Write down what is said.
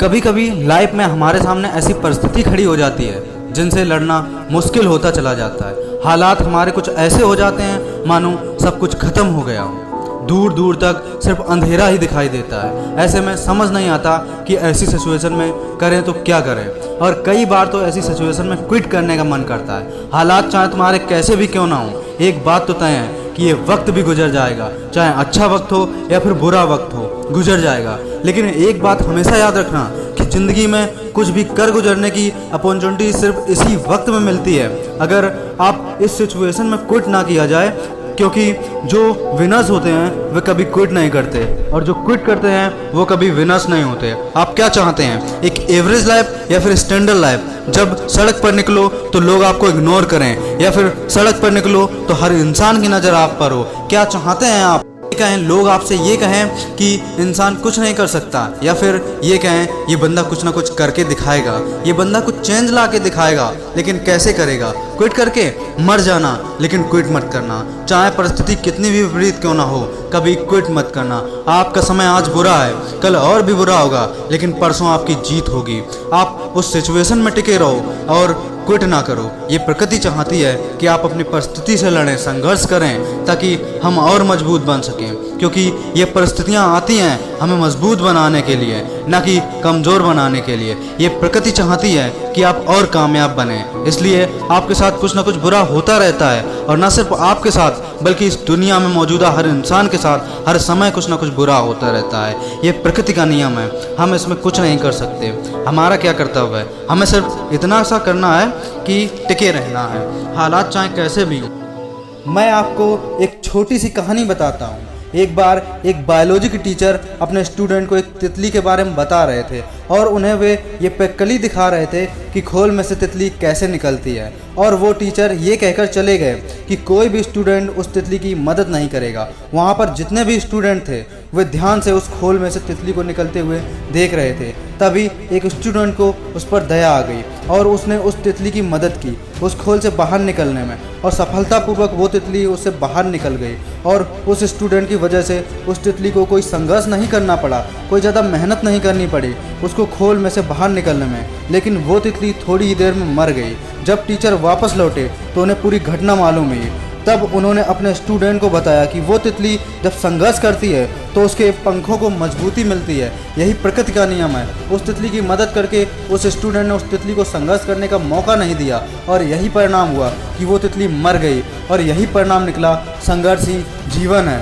कभी कभी लाइफ में हमारे सामने ऐसी परिस्थिति खड़ी हो जाती है जिनसे लड़ना मुश्किल होता चला जाता है। हालात हमारे कुछ ऐसे हो जाते हैं मानो सब कुछ खत्म हो गया हो। दूर दूर तक सिर्फ अंधेरा ही दिखाई देता है। ऐसे में समझ नहीं आता कि ऐसी सिचुएशन में करें तो क्या करें, और कई बार तो ऐसी सिचुएशन में क्विट करने का मन करता है। हालात चाहे तुम्हारे कैसे भी क्यों ना हो, एक बात तो तय है कि ये वक्त भी गुजर जाएगा। चाहे अच्छा वक्त हो या फिर बुरा वक्त हो, गुजर जाएगा। लेकिन एक बात हमेशा याद रखना कि ज़िंदगी में कुछ भी कर गुजरने की अपॉर्चुनिटी सिर्फ इसी वक्त में मिलती है, अगर आप इस सिचुएशन में क्विट ना किया जाए। क्योंकि जो विनर्स होते हैं वे कभी क्विट नहीं करते, और जो क्विट करते हैं वो कभी विनर्स नहीं होते। आप क्या चाहते हैं, एक एवरेज लाइफ या फिर स्टैंडर्ड लाइफ? जब सड़क पर निकलो तो लोग आपको इग्नोर करें, या फिर सड़क पर निकलो तो हर इंसान की नज़र आप पर हो? क्या चाहते हैं आप? कहें लोग आपसे ये कहें कि इंसान कुछ नहीं कर सकता, या फिर ये कहें ये बंदा कुछ ना कुछ करके दिखाएगा, ये बंदा कुछ चेंज ला के दिखाएगा, लेकिन कैसे करेगा? क्विट करके मर जाना, लेकिन क्विट मत करना। चाहे परिस्थिति कितनी भी विपरीत क्यों ना हो, कभी क्विट मत करना। आपका समय आज बुरा है, कल और भी बुरा होगा, लेकिन परसों आपकी जीत होगी। आप उस सिचुएशन में टिके रहो और क्विट ना करो। ये प्रकृति चाहती है कि आप अपनी परिस्थिति से लड़ें, संघर्ष करें, ताकि हम और मजबूत बन सकें। क्योंकि ये परिस्थितियाँ आती हैं हमें मजबूत बनाने के लिए, ना कि कमज़ोर बनाने के लिए। ये प्रकृति चाहती है कि आप और कामयाब बने। इसलिए आपके साथ कुछ ना कुछ बुरा होता रहता है, और ना सिर्फ आपके साथ बल्कि इस दुनिया में मौजूदा हर इंसान के साथ हर समय कुछ ना कुछ बुरा होता रहता है। ये प्रकृति का नियम है, हम इसमें कुछ नहीं कर सकते। हमारा क्या कर्तव्य है, हमें सिर्फ इतना सा करना है कि टिके रहना है, हालात चाहे कैसे भी हो। मैं आपको एक छोटी सी कहानी बताता हूँ। एक बार एक बायोलॉजी के टीचर अपने स्टूडेंट को एक तितली के बारे में बता रहे थे, और उन्हें वे ये प्रैक्टिकली दिखा रहे थे कि खोल में से तितली कैसे निकलती है। और वो टीचर ये कहकर चले गए कि कोई भी स्टूडेंट उस तितली की मदद नहीं करेगा। वहाँ पर जितने भी स्टूडेंट थे वे ध्यान से उस खोल में से तितली को निकलते हुए देख रहे थे। तभी एक स्टूडेंट को उस पर दया आ गई, और उसने उस तितली की मदद की उस खोल से बाहर निकलने में, और सफलतापूर्वक वो तितली उससे बाहर निकल गई। और उस स्टूडेंट की वजह से उस तितली को कोई संघर्ष नहीं करना पड़ा, कोई ज़्यादा मेहनत नहीं करनी पड़ी उसको खोल में से बाहर निकलने में। लेकिन वो तितली थोड़ी ही देर में मर गई। जब टीचर वापस लौटे तो उन्हें पूरी घटना मालूम हुई। तब उन्होंने अपने स्टूडेंट को बताया कि वो तितली जब संघर्ष करती है तो उसके पंखों को मजबूती मिलती है। यही प्रकृति का नियम है। उस तितली की मदद करके उस स्टूडेंट ने उस तितली को संघर्ष करने का मौका नहीं दिया, और यही परिणाम हुआ कि वो तितली मर गई। और यही परिणाम निकला, संघर्ष ही जीवन है।